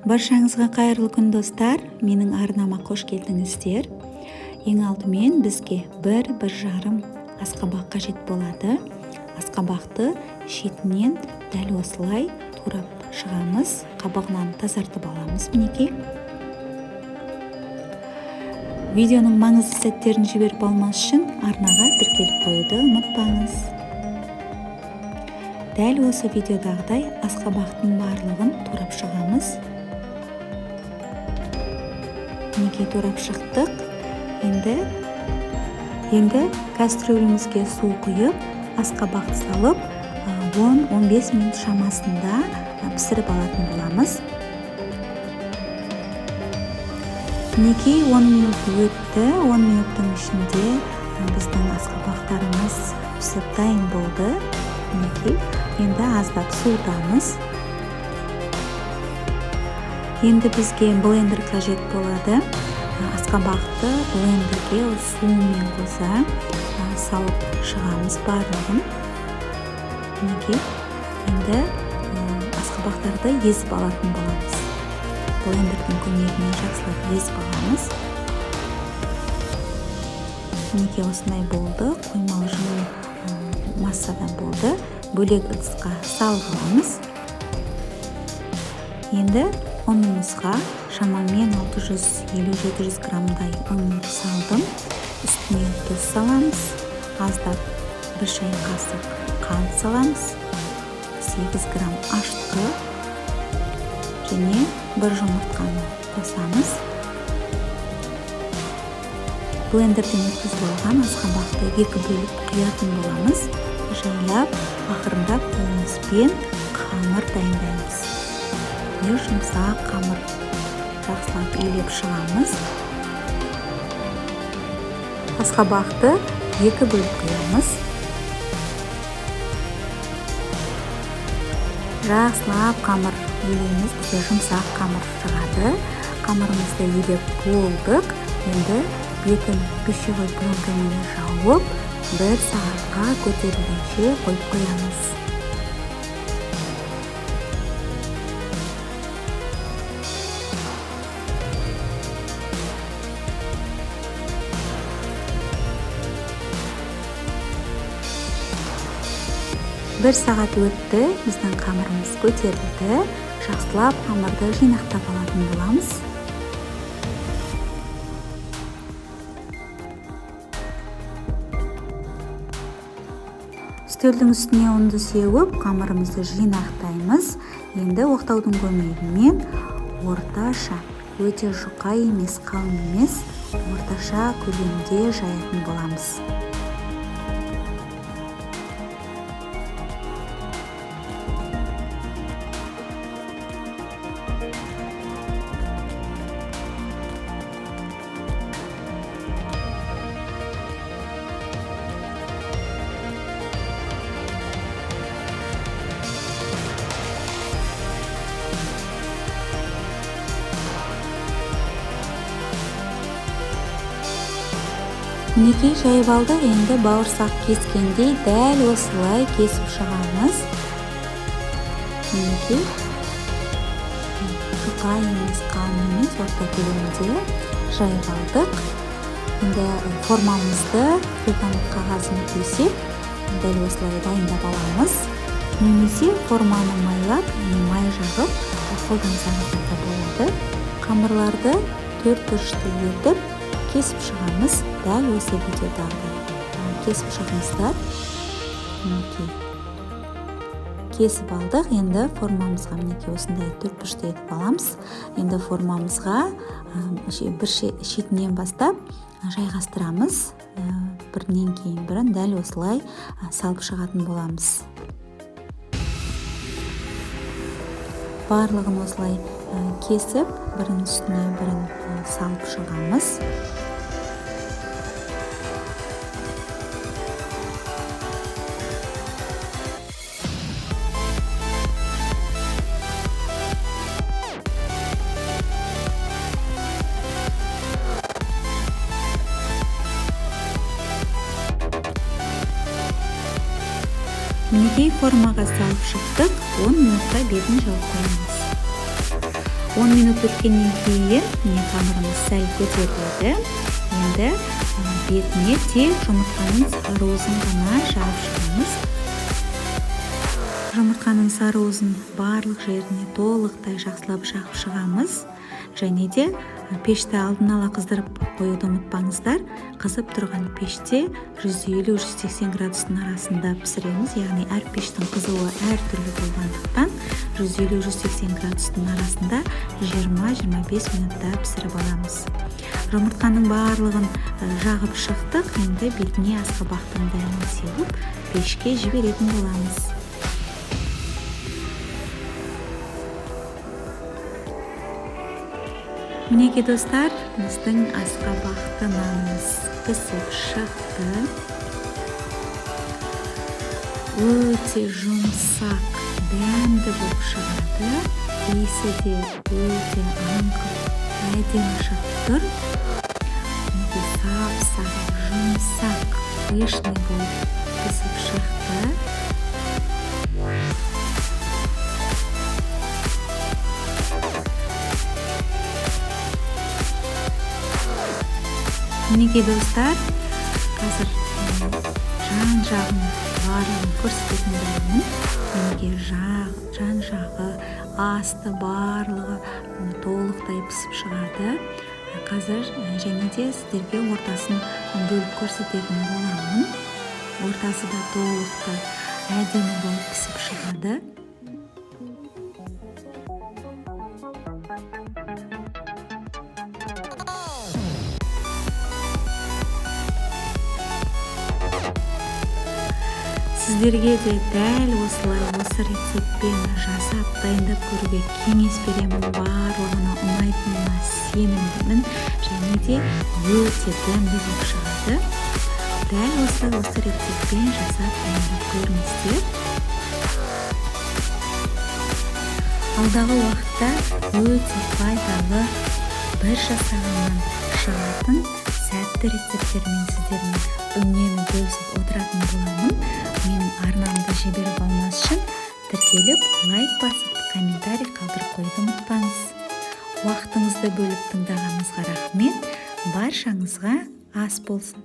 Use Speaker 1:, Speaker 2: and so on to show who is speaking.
Speaker 1: Баршаңызға қайырлы күн достар, менің арнама қош келдіңіздер. Ең алдымен бізге бір жарым асқабақ қажет болады. Асқабақты шетінен дәл осылай турап шығамыз, қабығынан тазартып аламыз. Мінекей. Видеоның маңызды сәттерін жіберіп алмас үшін арнаға тіркеліп қоюды ұмытпаңыз. Дәл осы видеодағыдай асқабақтың барлығын турап шығамыз. Мінекей турап шықтық. Енді кастрюлемізге су құйып, асқабақ салып, 10-15 минут шамасында пісіріп алатын боламыз. Мінекей 10 минут өтті. 10 минуттың ішінде біздің асқабақтарымыз пісіп дайын болды. Мінекей, енді аздап суытамыз. Енді бізге блендер қажет болады. Асқабақты блендерге сумен қоса салып шығамыз барлығын. Мінекей, енді асқабақтарды езіп алатын боламыз. Блендердің көмегімен жақсылап езіп аламыз. Мінекей осындай болды. Қоймалы жылы массадан болды. Бөлек ыдысқа салып аламыз. Енді ұнымызға шамамен 650-700 граммдай ұн салдым. Үстіне тұз саламыз. Аздап 1 шай қасық қант саламыз. 8 грамм ашытқы және 1 жұмыртқаны қосамыз. Блендерден өткізіп алған асқабақты 2 бөліп құятын боламыз. Жайлап, ақырындап қолымызбен қамыр дайындаймыз. Жұмсақ қамыр жақсылап илеп шығамыз. Асқабақты 2 бөліп құямыз. Жақсылап қамыр илейміз. Бізде жұмсақ қамыр шығады. Қамырымызды илеп болдық. Енді бетін пищевой пленкамен жауып, 1 сағатқа көтерілгенше қойып қоямыз. Бір сағат өтті, біздің қамырымыз көтерілді. Жақсылап қамырды жинақтап алатын боламыз. Үстелдің үстіне ұнды сеуіп, қамырымызды жинақтаймыз. Енді оқтаудың көмегімен орташа, өте жұқа емес, қалың емес, орташа көлемде жаятын боламыз. Мінекей жайып алдық. Енді бауырсақ кескендей дәл осылай кесіп шығамыз. Мінекей жұқа емес, қалың емес, орта көлемде жайып алдық. Енді формамызды пергамент қағазын төсеп, дәл осылай дайындап аламыз. Немесе форманы майлап, май жағып қолдансаңыз да болады. Қамырларды 4 бұрышты етіп кесіп шығамыз. Дәл осы видеодағыдай кесіп шығыңыздар. Кесіп алдық. Енді формамызға мінекей осындай 4 бұрышты етіп аламыз. Енді формамызға бір шетінен бастап жайғастырамыз. Бірінен кейін бірін дәл осылай салып шығатын боламыз. Барлығын осылай кесіп, бірін үстіне бірін салып шығамыз. Мінекей формаға салып шықтық, 10 минутта бетін жауып қоямыз. 10 минут өткеннен кейін міне қамырымыз сәл көтеріледі. Енді бетіне тек жұмыртқаның сары-уызын ғана жағып шығамыз. Жұмыртқаның сары-уызын барлық жеріне толықтай жақсылап жағып шығамыз. Және де пешті алдын ала қыздырып қоюды ұмытпаңыздар. Қызып тұрған пеште 150-180 градустың арасында пісіреміз. Яғни әр пештің қызуы әртүрлі болғандықтан 150-180 градустың арасында 20-25 минутта пісіріп аламыз. Жұмыртқаның барлығын жағып шықтық. Енді бетіне асқабақтың дәмін сеуіп пешке жіберетін боламыз. Мінеки достар, біздің асқабақты нанымыз пісіп шықты. Өте жұмсақ, дәмді болып шығады. Иісі де өте аңқып, әдемі шығып тұр. Мінеки сап-сары, жұмсақ, пышный болып пісіп шықты. Мінеки достар, қазір жан-жағын барлығын көрсететін боламын. Мінеки жан-жағы, асты барлығы толықтай пісіп шығады. Қазір және де сіздерге ортасын бөліп көрсететін боламын. Ортасы да толықтай әдемі болып пісіп шығады. Сіздерге де дәл осылай осы рецептпен жасап дайындап көруге кеңес беремін. Барлығына ұнайтынына сенімдімін. Және де өте дәмді болып шығады. Дәл осы рецептпен жасап дайындап көріңіздер. Алдағы уақытта өте пайдалы бір жасағаннан шығатын сәтті рецепттермен сіздермен үнемі бөлісіп отыратын боламын. Менің арнамды жіберіп алмас үшін тіркеліп, лайк басып, комментарий қалдырып қойды ұмытпаңыз. Уақытыңызды бөліп тыңдағаныңызға рахмет. Баршаңызға ас болсын.